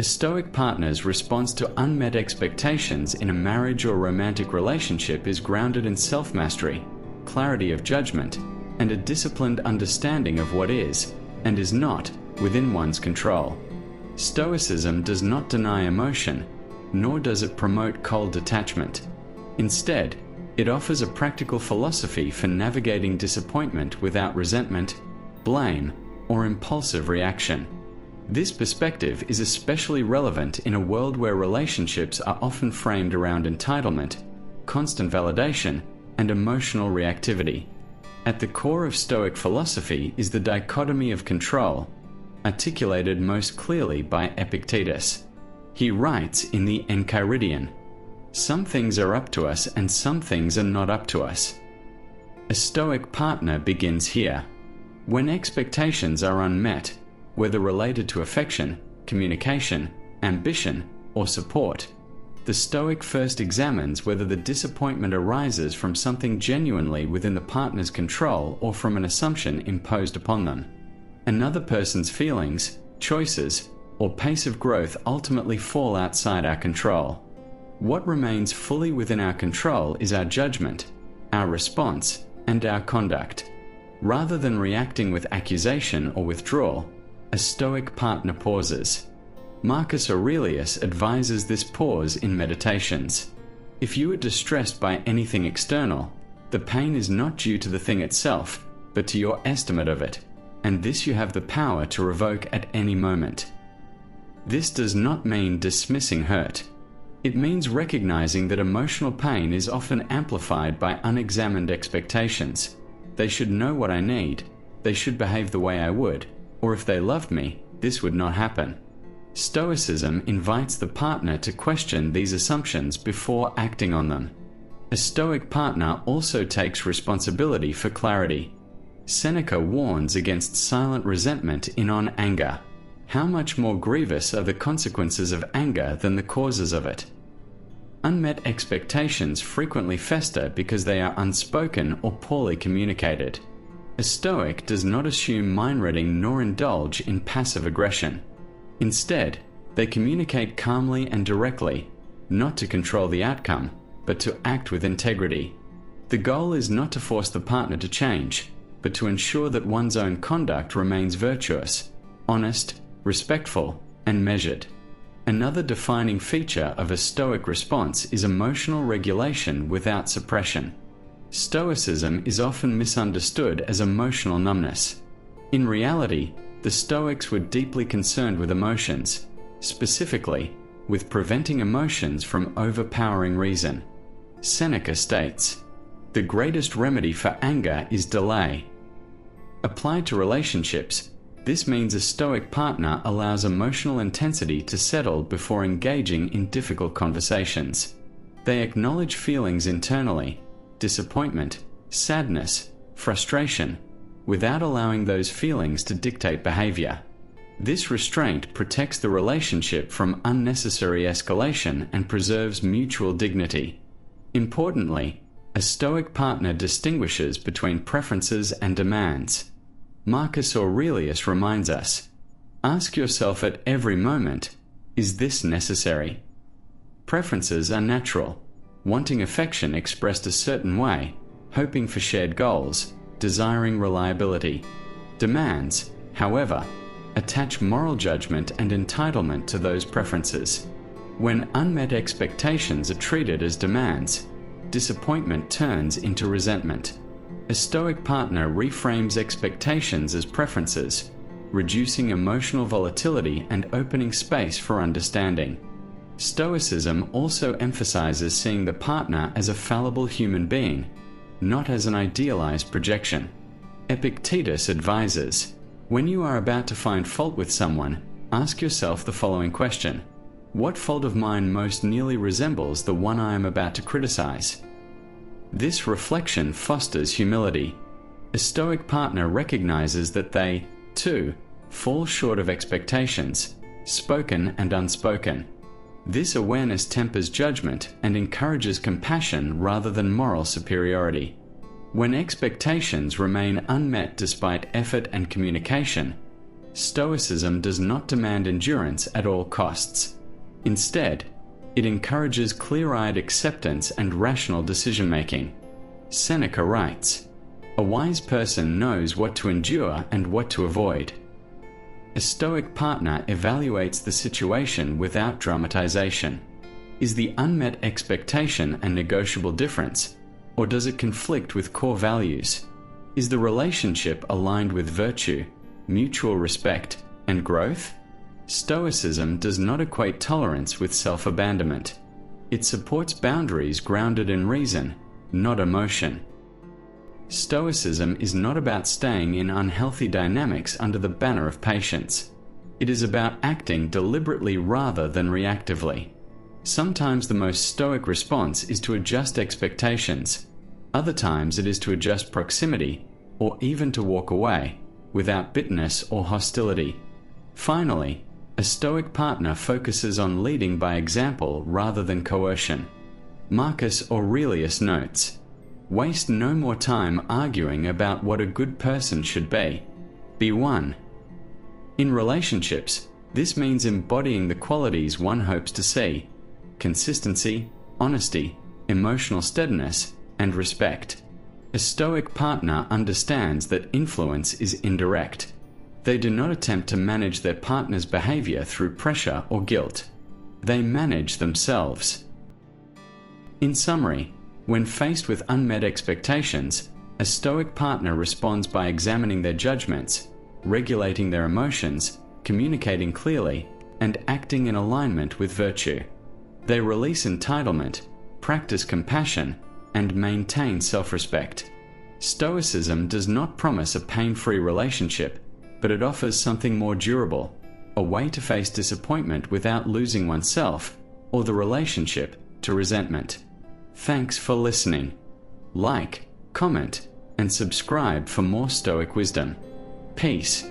A Stoic partner's response to unmet expectations in a marriage or romantic relationship is grounded in self-mastery, clarity of judgment, and a disciplined understanding of what is, and is not, within one's control. Stoicism does not deny emotion, nor does it promote cold detachment. Instead, it offers a practical philosophy for navigating disappointment without resentment, blame, or impulsive reaction. This perspective is especially relevant in a world where relationships are often framed around entitlement, constant validation, and emotional reactivity. At the core of Stoic philosophy is the dichotomy of control, articulated most clearly by Epictetus. He writes in the Enchiridion, "Some things are up to us and some things are not up to us." A Stoic partner begins here. When expectations are unmet, whether related to affection, communication, ambition, or support, the Stoic first examines whether the disappointment arises from something genuinely within the partner's control or from an assumption imposed upon them. Another person's feelings, choices, or pace of growth ultimately fall outside our control. What remains fully within our control is our judgment, our response, and our conduct. Rather than reacting with accusation or withdrawal, a Stoic partner pauses. Marcus Aurelius advises this pause in Meditations. If you are distressed by anything external, the pain is not due to the thing itself, but to your estimate of it, and this you have the power to revoke at any moment. This does not mean dismissing hurt. It means recognizing that emotional pain is often amplified by unexamined expectations. They should know what I need, they should behave the way I would, or if they loved me, this would not happen. Stoicism invites the partner to question these assumptions before acting on them. A Stoic partner also takes responsibility for clarity. Seneca warns against silent resentment in On Anger. How much more grievous are the consequences of anger than the causes of it? Unmet expectations frequently fester because they are unspoken or poorly communicated. A Stoic does not assume mind-reading nor indulge in passive aggression. Instead, they communicate calmly and directly, not to control the outcome, but to act with integrity. The goal is not to force the partner to change, but to ensure that one's own conduct remains virtuous, honest, respectful, and measured. Another defining feature of a Stoic response is emotional regulation without suppression. Stoicism is often misunderstood as emotional numbness. In reality, the Stoics were deeply concerned with emotions, specifically, with preventing emotions from overpowering reason. Seneca states, "The greatest remedy for anger is delay." Applied to relationships, this means a Stoic partner allows emotional intensity to settle before engaging in difficult conversations. They acknowledge feelings internally, disappointment, sadness, frustration, without allowing those feelings to dictate behavior. This restraint protects the relationship from unnecessary escalation and preserves mutual dignity. Importantly, a Stoic partner distinguishes between preferences and demands. Marcus Aurelius reminds us, "Ask yourself at every moment, is this necessary?" Preferences are natural, wanting affection expressed a certain way, hoping for shared goals, desiring reliability. Demands, however, attach moral judgment and entitlement to those preferences. When unmet expectations are treated as demands, disappointment turns into resentment. A Stoic partner reframes expectations as preferences, reducing emotional volatility and opening space for understanding. Stoicism also emphasizes seeing the partner as a fallible human being, not as an idealized projection. Epictetus advises, when you are about to find fault with someone, ask yourself the following question: what fault of mine most nearly resembles the one I am about to criticize? This reflection fosters humility. A Stoic partner recognizes that they, too, fall short of expectations, spoken and unspoken. This awareness tempers judgment and encourages compassion rather than moral superiority. When expectations remain unmet despite effort and communication, Stoicism does not demand endurance at all costs. Instead, it encourages clear-eyed acceptance and rational decision-making. Seneca writes, "A wise person knows what to endure and what to avoid." A Stoic partner evaluates the situation without dramatization. Is the unmet expectation a negotiable difference, or does it conflict with core values? Is the relationship aligned with virtue, mutual respect, and growth? Stoicism does not equate tolerance with self-abandonment. It supports boundaries grounded in reason, not emotion. Stoicism is not about staying in unhealthy dynamics under the banner of patience. It is about acting deliberately rather than reactively. Sometimes the most stoic response is to adjust expectations. Other times it is to adjust proximity, or even to walk away, without bitterness or hostility. Finally, a Stoic partner focuses on leading by example rather than coercion. Marcus Aurelius notes, "Waste no more time arguing about what a good person should be. Be one." In relationships, this means embodying the qualities one hopes to see: consistency, honesty, emotional steadiness, and respect. A Stoic partner understands that influence is indirect. They do not attempt to manage their partner's behavior through pressure or guilt. They manage themselves. In summary, when faced with unmet expectations, a Stoic partner responds by examining their judgments, regulating their emotions, communicating clearly, and acting in alignment with virtue. They release entitlement, practice compassion, and maintain self-respect. Stoicism does not promise a pain-free relationship, but it offers something more durable, a way to face disappointment without losing oneself or the relationship to resentment. Thanks for listening. Like, comment, and subscribe for more Stoic wisdom. Peace.